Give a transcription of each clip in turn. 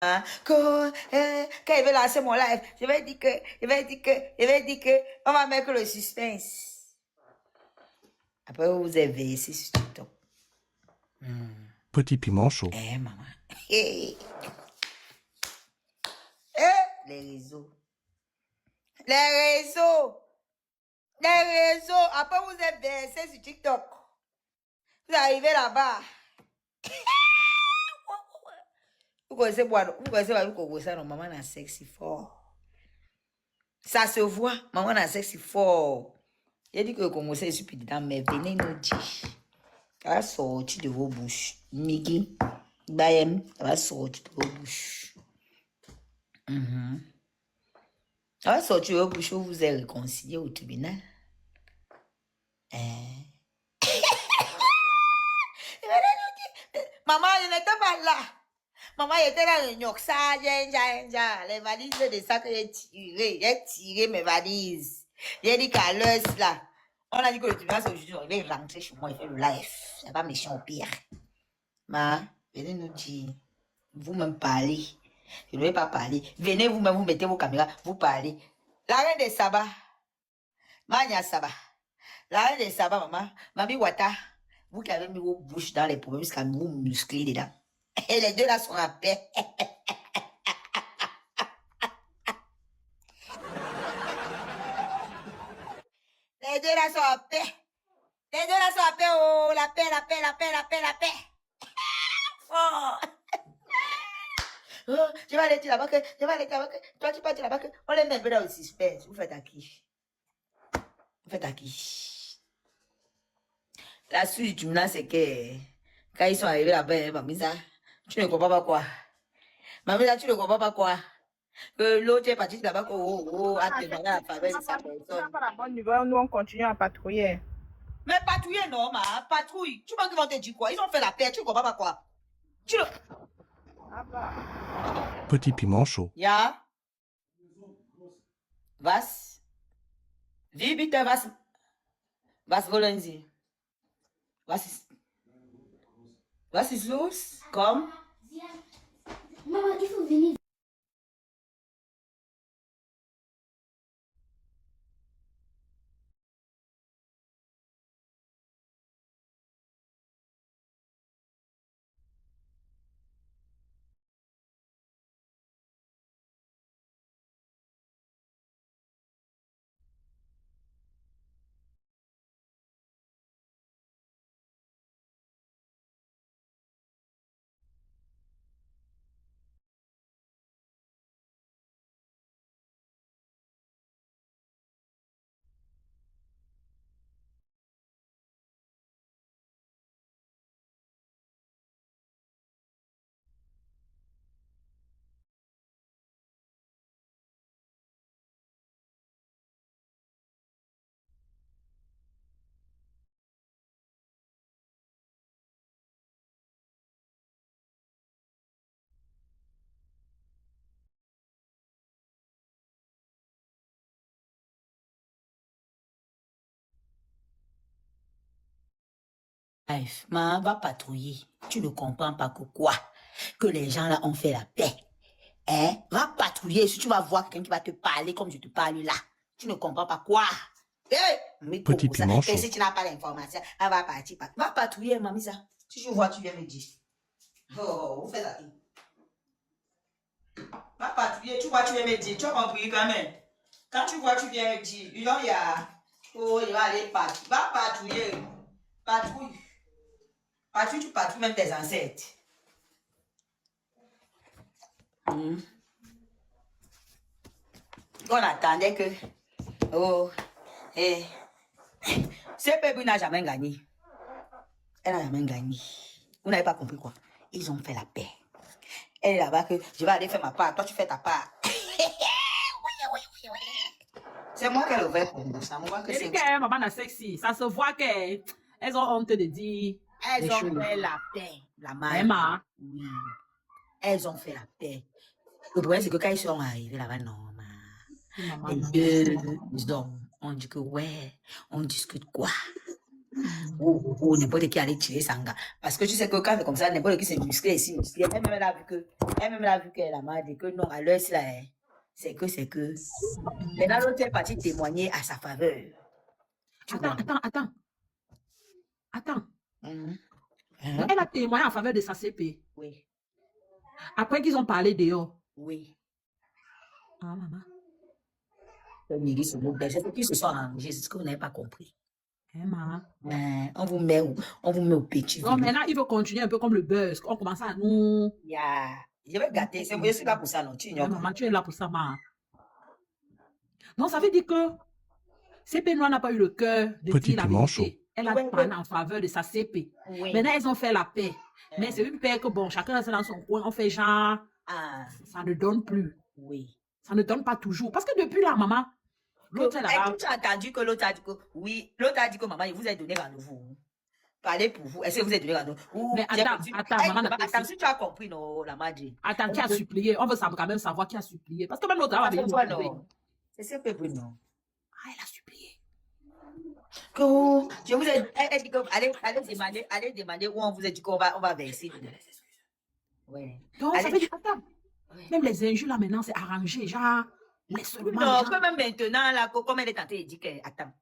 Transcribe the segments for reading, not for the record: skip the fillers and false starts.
Quand il veut lancer mon live, je vais dire que, on va mettre le suspense. Après, vous avez versé sur TikTok. Petit piment chaud. Maman. Les réseaux. Les réseaux. Les réseaux. Après, vous êtes versé sur TikTok. Vous arrivez là-bas. Vous connaissez ça, non? Maman a sexy fort. Ça se voit. Maman a sexy fort. J'ai dit que le Congo c'est stupide dedans, mais venez nous dire. Ça va sortir de vos bouches. Migi, Bayem, ça va sortir de vos bouches. Ça va sortir de vos bouches, vous vous êtes réconcilié au tribunal. Maman, je n'étais pas là. Maman, j'étais dans le Nyoxa, les valises de ça que j'ai tiré mes valises. J'ai dit qu'à l'heure, là, on a dit que le tribunal, c'est aujourd'hui, on va rentrer chez moi et faire le live. C'est pas méchant au pire. Ma, venez nous dire, vous-même parlez. Je ne vais pas parler. Venez vous-même, vous mettez vos caméras, vous parlez. La reine des sabbats. Mania Saba. La reine des sabbats, maman. Mami Wata. Vous qui avez mis vos bouches dans les problèmes jusqu'à vous muscler dedans. Et les deux là sont en paix. Les deux là sont en paix. Les deux là sont en paix. Oh, la paix, la paix, la paix, la paix, la paix. Oh. Oh, je vais aller dire là-bas que, je vais aller dire là-bas que, toi tu peux dire là-bas que, on les met un peu dans le suspense. Vous faites à qui? Vous faites à qui? La suite du tribunal, c'est que, quand ils sont arrivés là-bas, Mamisa, tu ne comprends pas quoi? Mamisa, tu ne comprends pas quoi? Que l'autre est parti là-bas, à te demander la faveur de sa personne. Pas la bonne nouvelle, nous on continue à patrouiller. Mais patrouiller, non, patrouille. Tu penses qu'ils vont te dire quoi? Ils ont fait la paix, tu ne comprends pas quoi? Tu le... Petit piment chaud. Ja? Was? Wie bitte, was wollen Sie? Was ist los? Komm. Maman, il faut venir. Bref, maman va patrouiller. Tu ne comprends pas que quoi? Que les gens là ont fait la paix. Hein? Va patrouiller si tu vas voir quelqu'un qui va te parler comme je te parle là. Tu ne comprends pas quoi? Mais Petit piment chaud. et si tu n'as pas l'information, elle va partir. Va patrouiller, mamie ça. Si tu vois, tu viens me dire. Oh, vous faites la vie. Va patrouiller, tu vois, tu viens me dire. Tu as compris quand même. Quand tu vois, tu viens me dire. Il y a... Oh, il va aller patrouiller. Va patrouiller. Patrouille. Patrouille, tu patrouilles même tes ancêtres. On attendait que... Oh, ce peuple n'a jamais gagné. Elle n'a jamais gagné. Vous n'avez pas compris quoi? Ils ont fait la paix. Elle est là-bas que je vais aller faire ma part. Toi, tu fais ta part. C'est moi qui ai ouvert pour nous. Ça moi que c'est... Maman a sexy. Ça se voit qu'elles ont honte de dire. Elles ont fait la paix. La main. Emma. Oui. Elles ont fait la paix. Le problème, c'est que quand ils sont arrivés là-bas, non, les deux hommes, on dit que ouais, on discute quoi? Ou n'importe qui allait tirer Sanga. Parce que tu sais que quand c'est comme ça, n'importe qui s'est musclé ici, musclé. Elle-même, elle a vu qu'elle a dit que non, à l'heure, c'est là, c'est que. Maintenant, l'autre est parti témoigner à sa faveur. Attends. Mhm. Elle a témoigné en faveur de sa CP. Oui, Après qu'ils ont parlé dehors. oui. Ah, maman. C'est ce qui se sont arrangés, c'est ce que vous n'avez pas compris. Maman. On vous met au petit. Donc maintenant, il faut continuer un peu comme le buzz. On commence à nous... Je vais gâter, je suis là pour ça, non? Maman, tu es là pour ça, maman. Non, ça veut dire que CP Noire n'a pas eu le cœur de dire la vérité. Elle a parlé en faveur de sa CP. Oui. Maintenant, elles ont fait la paix. Mais c'est une paix que, bon, chacun reste dans son coin. On fait genre... Ça ne donne plus. Oui. Ça ne donne pas toujours. Parce que depuis là, maman, l'autre est là-bas. Tu as entendu que l'autre a dit que, oui, l'autre a dit que maman, il vous a donné rendez-vous. Parlez pour vous. Est-ce que vous êtes donné rendez-vous? Mais attends, maman. Attends, si tu as compris, non, la madre. Attends, qui a supplié? On veut quand même savoir qui a supplié. Parce que même l'autre a venir. C'est ce que non. Ah, elle a supplié. Que je vous ai dit que allez demander où on vous a dit qu'on va verser. Oui. Donc, ça veut dire, attends. Même les injures là maintenant, c'est arrangé. Genre, laisse-le. Non, quand même maintenant, là, comme elle est tentée, elle dit que, attends.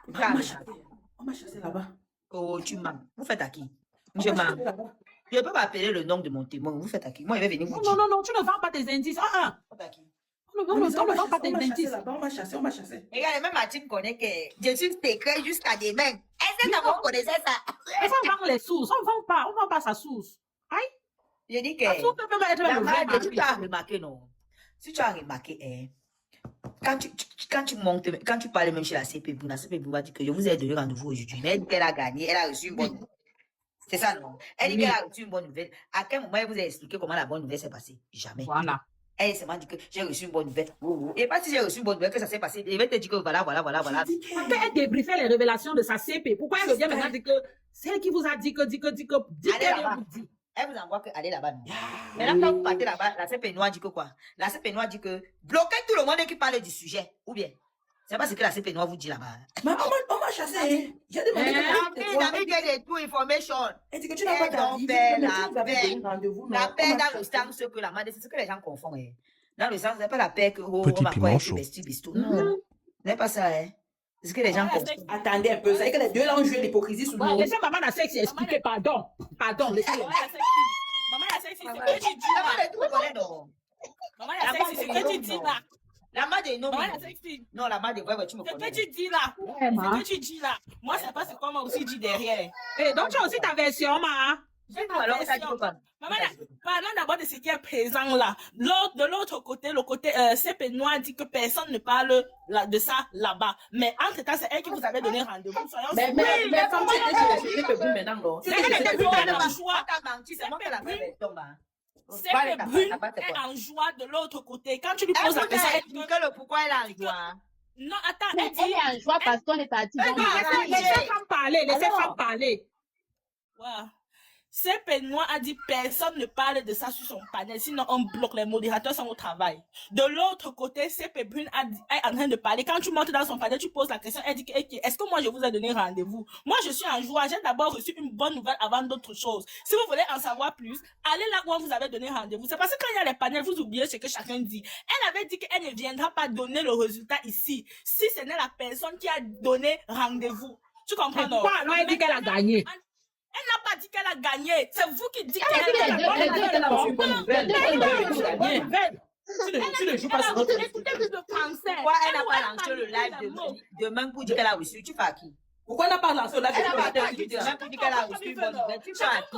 On m'a chassé là-bas. Oh, tu m'as. Vous faites à qui? Je ne peux pas appeler le nom de mon témoin. Vous faites à qui? Moi, je vais venir vous dire. Non, tu ne vends pas tes indices. Faites à qui? On ne vend pas tes indices. On m'a chassé. Regarde, même Martine connaît que je suis secret jusqu'à demain. Est-ce que d'abord on connaissait ça? Mais on vend les sources. On ne vend pas sa source. Aïe. Je dis que. La source peut même être le vrai. Si tu as remarqué, non. Si tu as remarqué, quand tu montes, quand tu parles même chez la CPB, la CPB va dire que je vous ai donné rendez-vous aujourd'hui. Mais elle dit qu'elle a gagné, elle a reçu une bonne nouvelle. C'est ça, non? Elle dit qu'elle a reçu une bonne nouvelle. À quel moment elle vous a expliqué comment la bonne nouvelle s'est passée? Jamais. Voilà. Elle seulement dit que j'ai reçu une bonne nouvelle. Et pas si j'ai reçu une bonne nouvelle que ça s'est passé. Elle va te dire que voilà. Quand elle débriefait les révélations de sa CP, pourquoi elle revient maintenant dire que c'est elle qui vous a dit que elle vous envoie que allez là-bas. Mais là, quand vous partez là-bas, la CP Noire dit que quoi? La CP Noire dit que bloquez tout le monde qui parle du sujet. Ou bien, c'est pas ce que la CP Noire vous dit là-bas. Mais on m'a chassé. J'ai demandé des tout information. Elle dit que tu n'as pas la paix dans le sens que la madre, c'est ce que les gens confondent. Dans le sens, c'est pas la paix que Petit piment chaud. Non, c'est pas ça. C'est ce que les gens confondent. Attendez un peu, c'est que les deux là ont joué l'hypocrisie sur nous. Laissez maman la sexe expliquer, pardon, laissez-le. Maman la sexe, c'est que tu dis là. Maman la sexe, c'est que tu dis là. La madre non. Maman la sexe. Non, la madre, ouais, tu me connais. C'est que tu dis là. C'est que tu dis là. Moi, c'est pas ce qu'on m'a aussi dit derrière. Et donc, tu as aussi ta version, ma. Maman, parlons d'abord de ce qui est présent là. De l'autre côté, le côté CP Noire dit que personne ne parle de ça là-bas. Mais entre temps, c'est elle qui vous avait donné rendez-vous. Mais comme tu étais sur le maintenant, non. C'est Brune est en joie de l'autre côté. Quand tu lui poses la question, elle dit que pourquoi elle est en joie. Non, attends, elle dit... Elle est en joie parce qu'on est parti. Laissez femmes parler. Wow. CP Noire a dit personne ne parle de ça sur son panel, sinon on bloque, les modérateurs sont au travail. De l'autre côté, CP Brune est en train de parler. Quand tu montes dans son panel, tu poses la question, elle dit est-ce que moi je vous ai donné rendez-vous? Moi je suis en joie, j'ai d'abord reçu une bonne nouvelle avant d'autres choses. Si vous voulez en savoir plus, allez là où on vous avait donné rendez-vous. C'est parce que quand il y a les panels, vous oubliez ce que chacun dit. Elle avait dit qu'elle ne viendra pas donner le résultat ici, si ce n'est la personne qui a donné rendez-vous. Tu comprends, non? Pourquoi alors elle dit qu'elle a gagné? Elle n'a pas dit qu'elle a gagné. C'est vous qui dites qu'elle a gagné. Tu ne joues pas sur notre écoutez le français. Pourquoi elle n'a pas lancé le live demain pour dire qu'elle a reçu? Tu fais à qui? Pourquoi elle n'a pas lancé le live? Elle n'a pas demain pour dire qu'elle a reçu une bonne nouvelle. Tu fais à qui?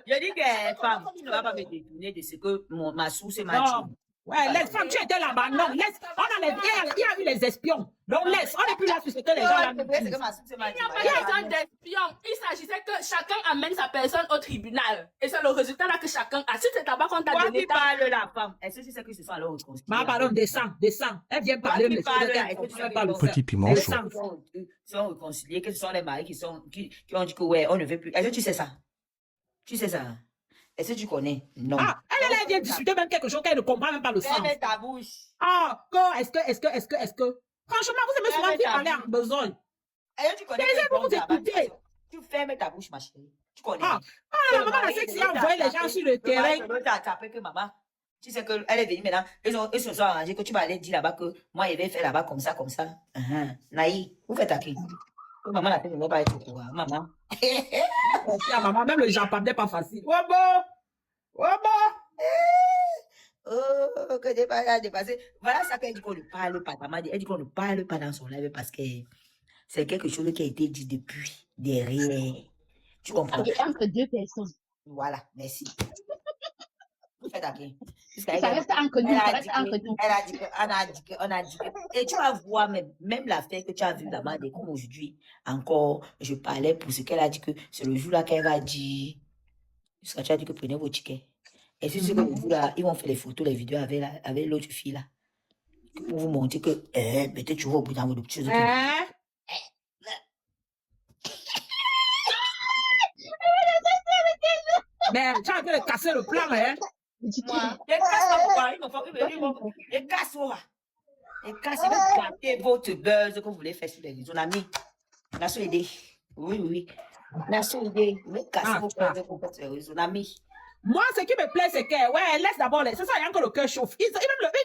Je dis que femme, tu ne vas pas me détourner de ce que ma source m'a dit. Ouais, laisse, femme, tu étais là-bas. Non, laisse. Il y a eu les espions. Donc laisse, on n'est plus là sur ce que les gens ont dit. Il n'y a pas d'espions. Il s'agissait que chacun amène sa personne au tribunal. Et c'est le résultat là que chacun a. Si c'est là-bas qu'on t'a donné. Toi qui parles la femme, est-ce que tu sais que ce sont alors réconciliés? Ma pardon, descends. Elle vient parler, mais Petit piment chaud. Ils sont réconciliés, que ce sont les maris qui ont dit que ouais, on ne veut plus. Est-ce que tu sais ça? Tu sais ça? Est-ce que tu connais? Non. Ah, elle vient discuter même quelque chose qu'elle ne comprend même pas le sens. Ferme ta bouche. Ah, est-ce que? Franchement, vous aimez souvent qui parler en besogne. Est-ce que tu connais? Vous écoutez. Tu fermes ta bouche, ma chérie. Tu connais. Ah, Que la le maman mari a sexy de a envoyé les l'État gens a sur le tapé- le mari terrain. de l'État a tapé que maman. Tu sais qu'elle est venue maintenant. Ils se sont arrangés que tu vas aller dire là-bas que moi, je vais faire là-bas comme ça, comme ça. Naï, vous faites à qui? Que maman la tête ne va pas être au courant. Maman. Ah, maman, même le Japon n'est pas facile. Ouais, bon. Ouais, bon. Oh, que t'es pas là, dépassé. Voilà ça qu'elle dit qu'on ne parle pas. Maman dit, elle dit qu'on ne parle pas dans son live parce que c'est quelque chose qui a été dit depuis, derrière. Tu comprends? Et entre deux personnes. Voilà, merci. Vous faites à qui? Ça reste entre nous, ça reste entre nous. Elle a dit que, on a dit que. Et tu vas voir, même l'affaire que tu as vue là-bas, comme aujourd'hui, encore, je parlais pour ce qu'elle a dit que c'est le jour là qu'elle va dire. Jusqu'à tu as dit que prenez vos tickets. Et c'est ce que le jour là, ils vont faire les photos, les vidéos avec l'autre fille là. Pour vous montrer que, peut-être tu vas au bout dans vos petites choses. Hein? Mais tu as envie de casser le plan, hein? Moi, je casse moi. Je casse, je vais gâter votre buzz que vous voulez faire sur les réseaux. On a mis. On a sur l'idée. Oui. On a sur l'idée. Vous voulez casser vos buzz que vous faites sur les réseaux. On a mis. Moi, ce qui me plaît, c'est que, ouais, laisse d'abord, c'est ça, il y a encore le cœur chauffe. Ils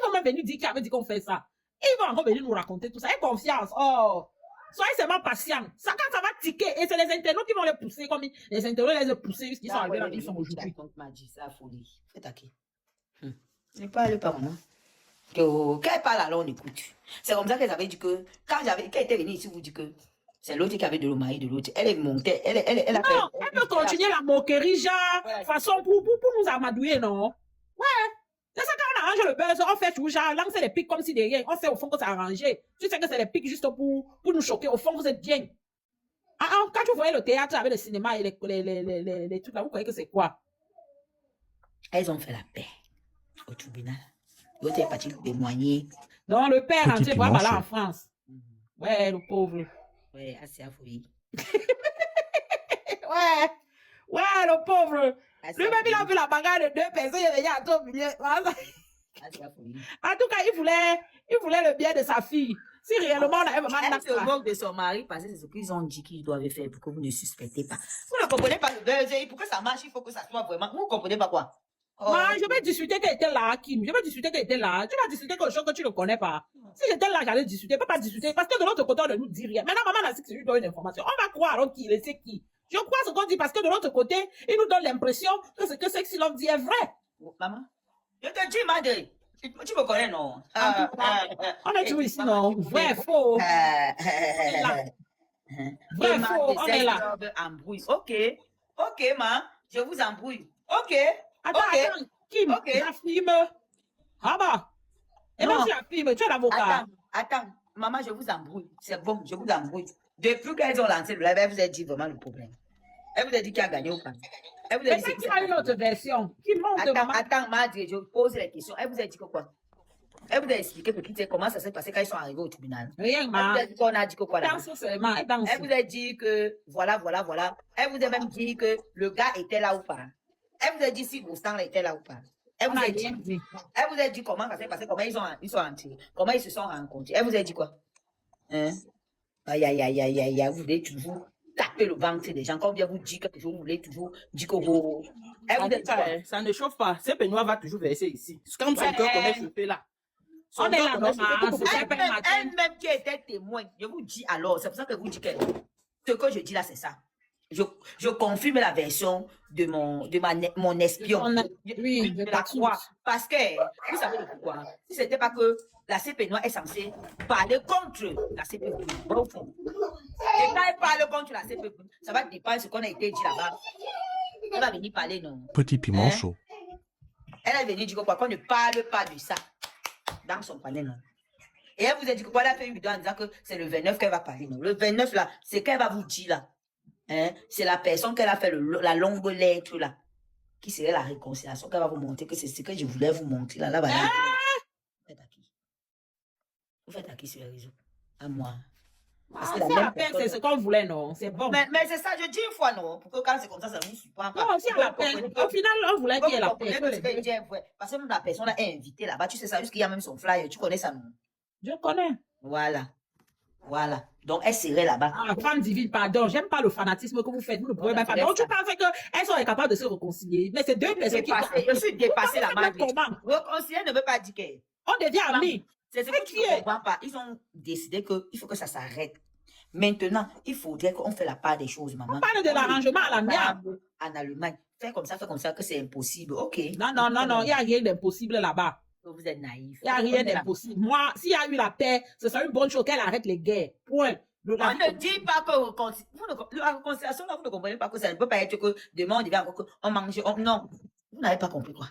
vont même venir dire qu'ils avaient dit qu'on fait ça. Ils vont encore venir nous raconter tout ça. Aie confiance. Oh. Soyez seulement patient. Ça, quand ça va tiquer, et c'est les internautes qui vont les pousser, comme les internautes les ont poussés jusqu'ils sont arrivés là où ils sont aujourd'hui. m'a dit ça, folie. Faites à qui? Ne parle pas, maman. Qu'elle parle alors, on écoute. C'est comme ça qu'elle avait dit que, quand elle était venue ici, vous dit que c'est l'autre qui avait de le mari de l'autre. Elle est montée, elle a Non, elle peut continuer la moquerie, genre, Ouais. façon pour nous amadouer, non? Ouais. C'est ça, quand on arrange le buzz, on fait toujours genre, lancer les pics comme si de rien. On sait au fond que c'est arrangé. Tu sais que c'est les pics juste pour nous choquer. Au fond, vous êtes bien. Quand tu voyais le théâtre avec le cinéma et les trucs là, vous croyez que c'est quoi? Elles ont fait la paix au tribunal. L'autre est parti témoigner. Non, le père, Petit tu vois, piment là chaud. en France. Ouais, le pauvre. Ouais, assez à folie. Ouais, le pauvre. Assez Lui-même, il a vu la bagarre de deux personnes, il est venu à ton milieu. Voilà. Assez à folie. En tout cas, il voulait le bien de sa fille. Si réellement on avait vraiment Elle se moque de son mari parce que c'est ce qu'ils ont dit qu'ils doivent faire pour que vous ne suspectez pas. Vous ne comprenez pas le buzz. Pour que ça marche, il faut que ça soit vraiment. Vous ne comprenez pas quoi? Oh. Moi, je vais discuter qu'elle était là, Kim. Je vais discuter qu'elle était là. Tu vas discuter quelque chose que tu ne connais pas. Si j'étais là, j'allais discuter. Je ne peux pas discuter parce que de l'autre côté, on ne nous dit rien. Maintenant, maman a dit que c'est lui donne une information. On va croire alors qu'il sait qui. Je crois ce qu'on dit parce que de l'autre côté, il nous donne l'impression que ce que Sexy Love dit est vrai. Maman, je te dis, madre. Tu me connais, non? On est toujours ici, non? Vrai, faux. Vrai, faux, on est là. Embrouille. Ok, ma. Je vous embrouille. Ok. Attends, Kim, Ok. la filme. Ah bah. Et Non. même si la filme, tu es l'avocat. Attends. Maman, je vous embrouille. C'est bon, je vous embrouille. Depuis qu'elles ont lancé le live, elle vous a dit vraiment le problème. Elle vous a dit qui a gagné ou pas. Elle vous a Mais dit c'est c'est qu'il y a une autre version. Qui monte, maman. Attends, madre, je pose les questions. Elle vous a dit que quoi? Elle vous a expliqué comment ça s'est passé quand ils sont arrivés au tribunal. Rien, Elle vous ma. a dit qu'on a dit que quoi là? Danse seulement, elle danse. Elle vous a dit que voilà. Elle vous a même dit que le gars était là ou pas. Elle vous a dit si Roustan était là ou pas. Elle On vous a a rien dit, dit. elle vous a dit comment ça s'est passé, comment ils sont entrés, comment ils se sont rencontrés. Elle vous a dit quoi? Hein? Aïe, vous voulez toujours taper le ventre des gens. Quand on vient vous dire quelque chose, vous voulez toujours dire que vous. Elle vous En a dit tout cas, quoi? ça ne chauffe pas. C'est Benoît va toujours verser ici. Comme son cœur qu'on est chauffé là. Son On est cœur là, qu'on non, chauffé, ma. tout C'est pour- pas un matin. Elle-même qui était témoin, je vous dis alors, c'est pour ça que vous dites que ce que je dis là, c'est ça. Je confirme la version de mon espion. Oui, Je je la t'accuse. crois. Parce que, vous savez le pourquoi? Si c'était pas que la CP Noire est censée parler contre la CP Brune, bon, au fond. Et quand elle parle contre la CP Brune, ça va dépendre de ce qu'on a été dit là-bas. Elle va venir parler, non? Petit piment Hein? chaud. Elle est venue dire quoi? Qu'on ne parle pas de ça dans son panel, non? Et elle vous a dit que quoi? Elle a fait une vidéo en disant que c'est le 29 qu'elle va parler, non? Le 29 là, c'est qu'elle va vous dire là. Hein? C'est la personne qu'elle a fait la longue lettre là, qui serait la réconciliation qu'elle va vous montrer, que c'est ce que je voulais vous montrer là. Là-bas. Vous faites à qui? Vous faites à qui sur les réseaux? À moi. Parce que la Si même la peine, personne- c'est ce qu'on voulait, non? C'est bon. Mais c'est ça, je dis une fois non, pour que quand c'est comme ça ne vous surprend pas. Non, si à la peine. Au final, on voulait qu'il y ait la paix. Parce que même la personne est invitée là-bas, tu sais ça, juste qu'il y a même son flyer, tu connais ça, non? Je connais. Voilà. Voilà. Donc, elle serait là-bas. Ah, femme divine, pardon, j'aime pas le fanatisme que vous faites. Vous ne pouvez même pas. Donc, tu penses qu'elles sont incapables de se réconcilier. Mais c'est deux personnes qui. Je suis dépassée la Comment? Marguerite. Réconcilier ne veut pas dire que. On devient amis. C'est ce que tu ne comprends pas. Ils ont décidé qu'il faut que ça s'arrête. Maintenant, il faudrait qu'on fasse la part des choses, maman. On parle de l'arrangement à la mienne. En Allemagne. Faire comme ça, que c'est impossible. Ok. Non, il n'y a rien d'impossible là-bas. Vous êtes naïf. Il n'y a rien d'impossible. Moi, s'il y a eu la paix, ce serait une bonne chose qu'elle arrête les guerres. Point. On ne dit pas que la réconciliation, là, vous ne comprenez pas que ça ne peut pas être que demain, on dit on mange. Non. Vous n'avez pas compris quoi.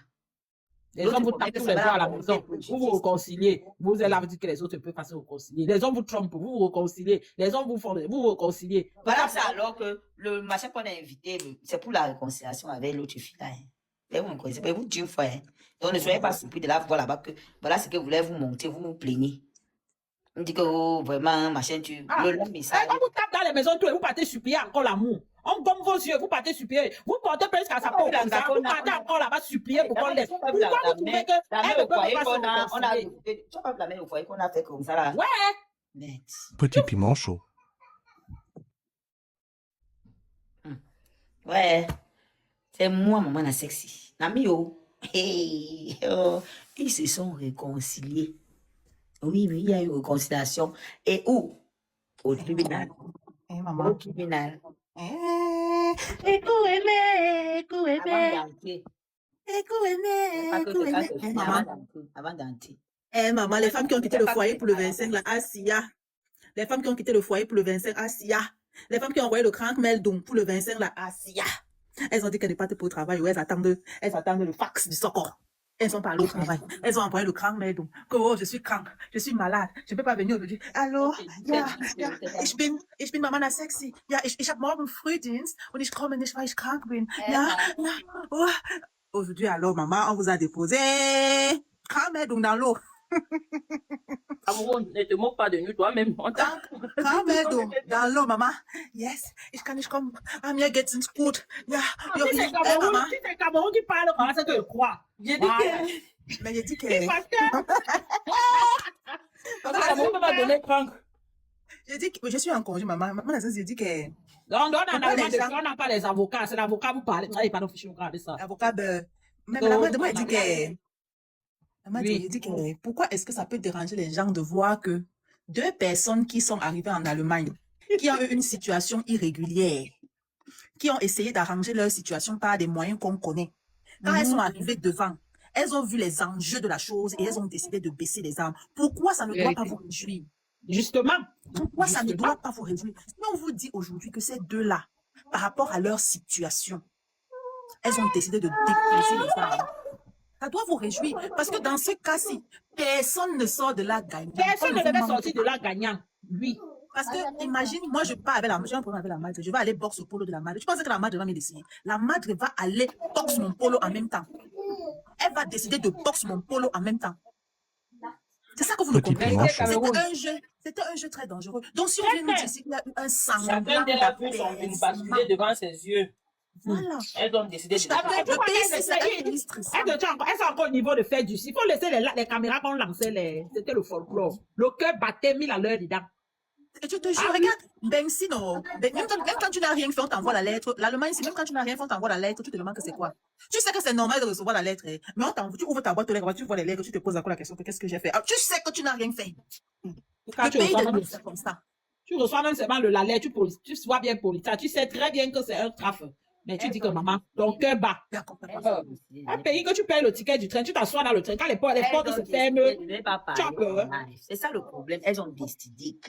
Les hommes vous tapent tous les doigts à la maison. Vous vous réconciliez. Vous êtes là, vous dites que les autres ne peuvent pas se réconcilier. Les hommes vous trompent, vous vous réconciliez. Les hommes vous font, vous réconciliez. Voilà, c'est alors que le machin qu'on a invité, c'est pour la réconciliation avec l'autre fille là. Et vous me connaissez, vous dites une fois. Donc ne soyez pas surpris de la voir là-bas que voilà ce que vous voulez vous monter, vous vous plaignez. On dit que oh, vraiment, machin, le message. On vous tape dans les maisons, tout et vous partez supplier encore l'amour. On gomme vos yeux, vous partez supplier. Vous portez presque à sa peau comme ça. Vous partez encore là-bas supplier pour qu'on l'aide. Pourquoi vous trouvez que elle ne peut pas se réconcilier? Tu vas pas blâmer au foyer qu'on a fait comme ça là. Ouais. Net. Petit piment chaud. Ouais. C'est moi, maman, la sexy. Namio. Hey, oh. Ils se sont réconciliés. Oui, il y a eu réconciliation. Et où? Au tribunal. Maman. Au tribunal. Avant d'entrer. Maman, les femmes qui ont quitté le foyer pour le 25, là, Asia. Les femmes qui ont quitté le foyer pour le 25, Asia. Les femmes qui ont envoyé le crank meldum pour le 25, là, Asia. Elles ont dit qu'elles ne partent pas au travail, ou elles attendent le fax du secours. Elles sont pas allées au travail. Elles ont envoyé le crank meldum. Que oh, je suis crank, je suis malade, je ne peux pas venir aujourd'hui. Allô? Ja, ich bin Mama sexy. Ja, ich habe morgen Frühdienst und ich komme nicht, weil ich krank bin. Ja, oh. Aujourd'hui, alors, maman, on vous a déposé crank meldum dans l'eau. Amoureux, ne te moque pas de nous, toi-même. Dans l'eau, maman. Yes, ich kann nicht kommen. Mir geht's nicht gut. Ja, Si c'est Cameroun qui parle, c'est que je crois. J'ai dit que... Mais j'ai dit que... Amoureux peut pas donner crank. J'ai dit que... Je suis en congé, maman. Maman, j'ai dit que... Non, on n'a pas les avocats. C'est l'avocat vous parlez. Ça n'est pas nos fichiers de ça. Avocat de... Mais maman, elle dit que... Maman, j'ai dit que... Pourquoi est-ce que ça peut déranger les gens de voir que deux personnes qui sont arrivées en Allemagne, qui ont eu une situation irrégulière, qui ont essayé d'arranger leur situation par des moyens qu'on connaît, quand elles sont arrivées devant, elles ont vu les enjeux de la chose et elles ont décidé de baisser les armes. Pourquoi ça ne doit pas vous réjouir? Justement. Pourquoi ça ne doit pas vous réjouir? Si on vous dit aujourd'hui que ces deux-là, par rapport à leur situation, elles ont décidé de déposer les armes, ça doit vous réjouir. Parce que dans ce cas-ci, personne ne sort de là gagnant. Personne ne devait sortir de là gagnant. Oui. Parce que, imagine, moi, je pars avec j'ai un problème avec la madre. Je vais aller boxer au polo de la madre. Tu penses que la madre va me décider? La madre va aller boxer mon polo en même temps. Elle va décider de boxer mon polo en même temps. C'est ça que vous ne comprenez pas. C'était un jeu très dangereux. Donc, si on vient nous dire qu'il y a eu un sanglant chacun d'elles a vu son film basculer devant ses yeux. Voilà. Elles ont décidé de... Le pays, c'est ça. Elles sont encore au niveau de faire du... Il faut laisser les caméras qu'on lançait. C'était le folklore. Le cœur battait 1000 à l'heure dedans. Et tu te jure, regarde, Bensi, non. Même quand tu n'as rien fait, on t'envoie la lettre. L'Allemagne, c'est même quand tu n'as rien fait, on t'envoie la lettre. Tu te demandes que c'est quoi. Tu sais que c'est normal de recevoir la lettre. Mais tu ouvres ta boîte aux lettres, tu vois les lettres, tu te poses encore la question, qu'est-ce que j'ai fait? Alors, tu sais que tu n'as rien fait. Le pays de nous, c'est comme ça. Tu reçois même seulement la lettre, tu sois bien poli. Tu sais très bien que c'est un traf. Mais tu dis que maman, ton cœur bat. Un pays que tu payes le ticket du train, tu t'assois dans le train, quand les portes se ferment, tu as peur. C'est ça le problème, elles ont décidé.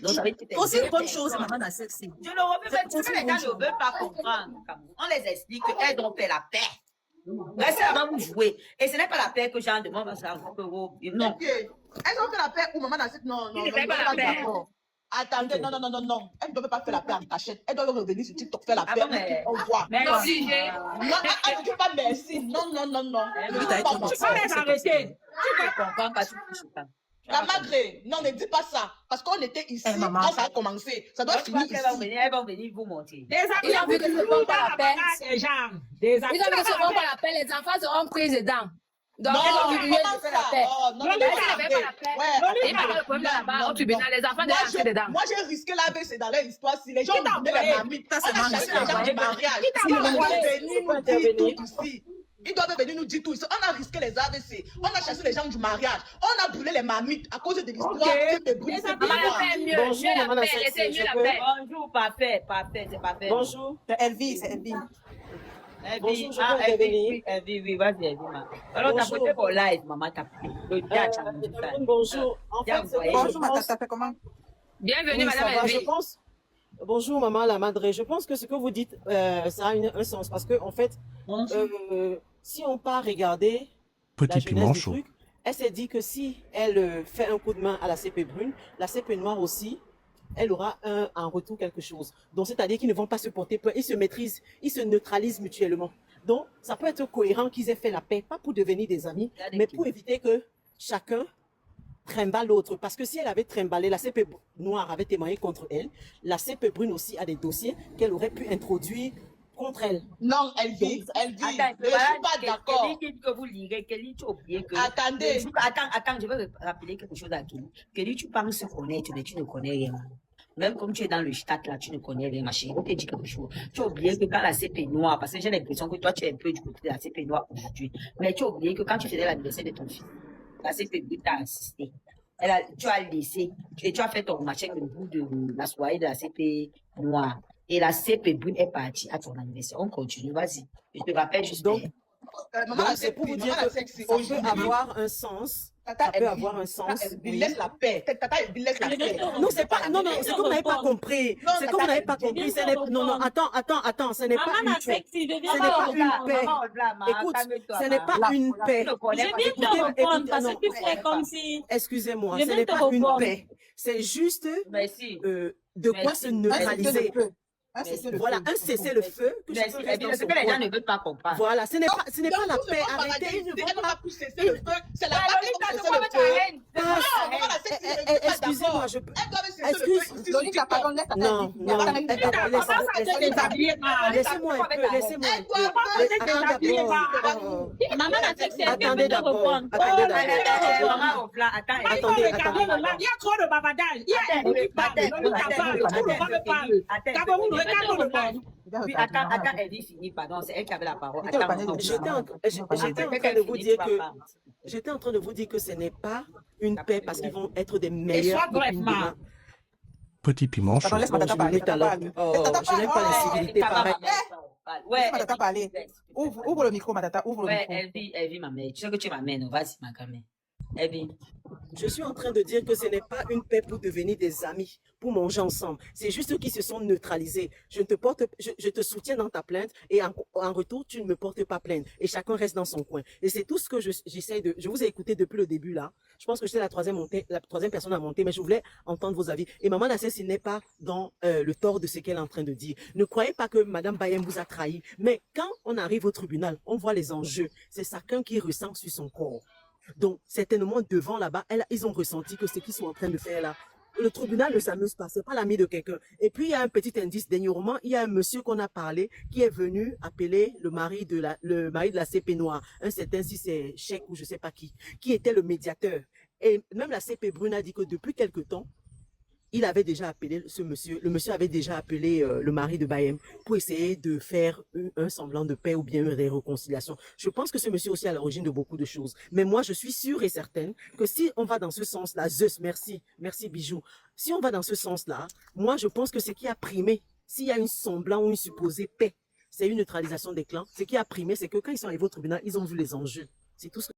Aussi une bonne chose, maman, dans cette scène. Je le refais, ce que les gens ne veulent pas comprendre. On les explique qu'elles ont fait la paix. Restez là-bas, vous jouez. Et ce n'est pas la paix que j'en demande. Non. Elles ont fait la paix ou maman, dans cette... Non. Attendez, non. Elle ne doit pas faire la paix en cachette. Elle doit revenir sur TikTok faire la paix. On voit. Merci. Non, elle ne dit pas merci. Non. Tu vas les arrêter. Tu comprends pas, tu ne pas. La madre, non, ne dis pas ça. Parce qu'on était ici quand ça a commencé. Ça doit finir ici. Elles vont venir vous montrer. Des amis, Ils ont vu que ce ne vont pas la paix. des gens. Des amis. Ils ont vu que ce ne vont pas la paix. Les enfants seront pris dedans. Donc, Non, elles ont diminué de comment faire la ça? paix. Oh, non, Non, mais mais Elles ça, n'avaient pas la paix. ouais, Il n'y a pas de problème là-bas au tribunal. Les enfants devaient entrer dedans. Moi, j'ai risqué l'AVC dans leur histoire. Si les gens Qui t'a ont donné les envoyé? marmites, Ça, on c'est a ma chassé histoire. les gens du mariage. Qui t'a Ils doivent envoyé? venir nous dire tout ici. Ils doivent venir nous dire tout ici. On a risqué les AVC. On a chassé les gens du mariage. On a brûlé les marmites à cause de l'histoire. Ok. Maman, la paix est mieux. Bonjour, Mieux la maman, paix. c'est- Laissez je mieux la peux- paix. Bonjour, parfait, c'est parfait. Bonjour. C'est Elvie, c'est Elvie. Bonjour, je peux intervenir. Oui, vas-y, maman. Alors, t'as Bonjour. posé pour live, maman, t'as pris. Bonjour. En fait, Bien, voyez. Bonjour, ma tata, fait comment? Bienvenue, oui, ça madame va, je Elvie. pense. Bonjour, maman la madre. Je pense que ce que vous dites, ça a un sens. Parce que, en fait, si on part regarder la Petit piment jeunesse du chaud. truc, elle s'est dit que si elle fait un coup de main à la CP brune, la CP noire aussi, elle aura en retour quelque chose. Donc, c'est-à-dire qu'ils ne vont pas se porter plainte, ils se maîtrisent, ils se neutralisent mutuellement. Donc, ça peut être cohérent qu'ils aient fait la paix, pas pour devenir des amis, mais pour éviter que chacun trimballe l'autre. Parce que si elle avait trimballé, la CP noire avait témoigné contre elle, la CP brune aussi a des dossiers qu'elle aurait pu introduire contre elle. Non, elle vit. Attends, Je ne suis pas d'accord. Kelly dit que vous lirez, Kelly, tu as oublié que... Attendez. Attends, je vais rappeler quelque chose à Kelly. Kelly, tu penses connaître, mais tu ne connais rien. Même comme tu es dans le stade là, tu ne connais rien, ma chérie. Je te dis quelque chose. Tu as oublié que quand la CP noire, parce que j'ai l'impression que toi, tu es un peu du côté de la CP noire aujourd'hui, mais tu as oublié que quand tu faisais l'anniversaire de ton fils, la CP brune t'a assisté. Tu as laissé, et tu as fait ton machin le bout de la soirée de la CP noire. Et la CP brune est partie à ton anniversaire. On continue, vas-y. Je te rappelle juste. Donc, Maman, donc la c'est pour vous maman, dire la que sexy. ça peut Aujourd'hui, avoir un sens. Tata, Ça peut elle avoir vit. un sens. Tata, elle Oui. laisse la paix. Tata, elle laisse la paix. Non, c'est pas, non, c'est que vous n'avez pas compris. Non, C'est que vous n'avez pas Tata, compris. Non, attends, ce n'est pas une paix. Ce n'est pas une paix. Écoute, ce n'est pas une paix. Je viens te reprendre parce que tu fais comme si... Excusez-moi, Je ce viens n'est te pas une reprendre. paix. C'est juste Merci. de quoi Merci. se neutraliser. Voilà, un cessez-le-feu que je peux rester dans C'est son que les gens coin. ne veulent pas comprendre. Voilà, ce n'est pas la paix. Arrêtez. Elle ne va plus cesser le feu. C'est la paix qui Lolita, va tu cesser vois, le ta feu. reine. Non, maman, la sexy, je ne suis pas Excusez-moi, d'accord. je peux. Elle doit cesser le feu ici sur Lolita, TikTok. pardon, laisse ta Non, laissez-moi un peu, laissez-moi un peu. Maman, la sexy, elle vient Attendez te d'abord. reprendre. Attends, Il y a trop de bavardage. Il y a un qui parle. Lolita parle. Tout le monde parle. Cameroun, regarde le monde. Oui, attends, elle dit fini, pardon, c'est elle qui avait la parole. J'étais au panier de- J'étais en train de vous dire que j'étais en train de vous dire que ce n'est pas une paix parce qu'ils vont être des meilleurs. sois bref, copines demain. Petit piment chaud. Pardon, laisse ma tata parler. Tout à l'heure. Oh, je n'aime pas l'incivilité pareil. Ouais, Laisse ma tata parler. Ouvre le micro, ma tata, ouvre le ouais, micro. elle vit ma mère. Tu sais que tu m'amènes, vas-y, ma grand-mère. Elle vit. Je suis en train de dire que ce n'est pas une paix pour devenir des amis, pour manger ensemble. C'est juste qu'ils se sont neutralisés. Je te soutiens dans ta plainte et en retour, tu ne me portes pas plainte. Et chacun reste dans son coin. Et c'est tout ce que j'essaie de... Je vous ai écouté depuis le début là. Je pense que j'étais la troisième personne à monter, mais je voulais entendre vos avis. Et maman Nassé, n'est pas dans le tort de ce qu'elle est en train de dire. Ne croyez pas que Madame Bayem vous a trahi. Mais quand on arrive au tribunal, on voit les enjeux. C'est chacun qui ressent sur son corps. Donc, certainement, devant là-bas, ils ont ressenti que ce qu'ils sont en train de faire là, le tribunal ne s'amuse pas, c'est pas l'ami de quelqu'un. Et puis, il y a un petit indice, dernièrement, il y a un monsieur qu'on a parlé, qui est venu appeler le mari de la CP noire, un certain, si c'est Cheikh ou je sais pas qui était le médiateur. Et même la CP brune a dit que depuis quelque temps, il avait déjà appelé ce monsieur, le monsieur avait déjà appelé le mari de Bayem pour essayer de faire un semblant de paix ou bien une réconciliation. Je pense que ce monsieur aussi est à l'origine de beaucoup de choses. Mais moi, je suis sûre et certaine que si on va dans ce sens-là, Zeus, merci Bijou, si on va dans ce sens-là, moi, je pense que ce qui a primé, s'il y a une semblant ou une supposée paix, c'est une neutralisation des clans. Ce qui a primé, c'est que quand ils sont arrivés au tribunal, ils ont vu les enjeux. C'est tout ce que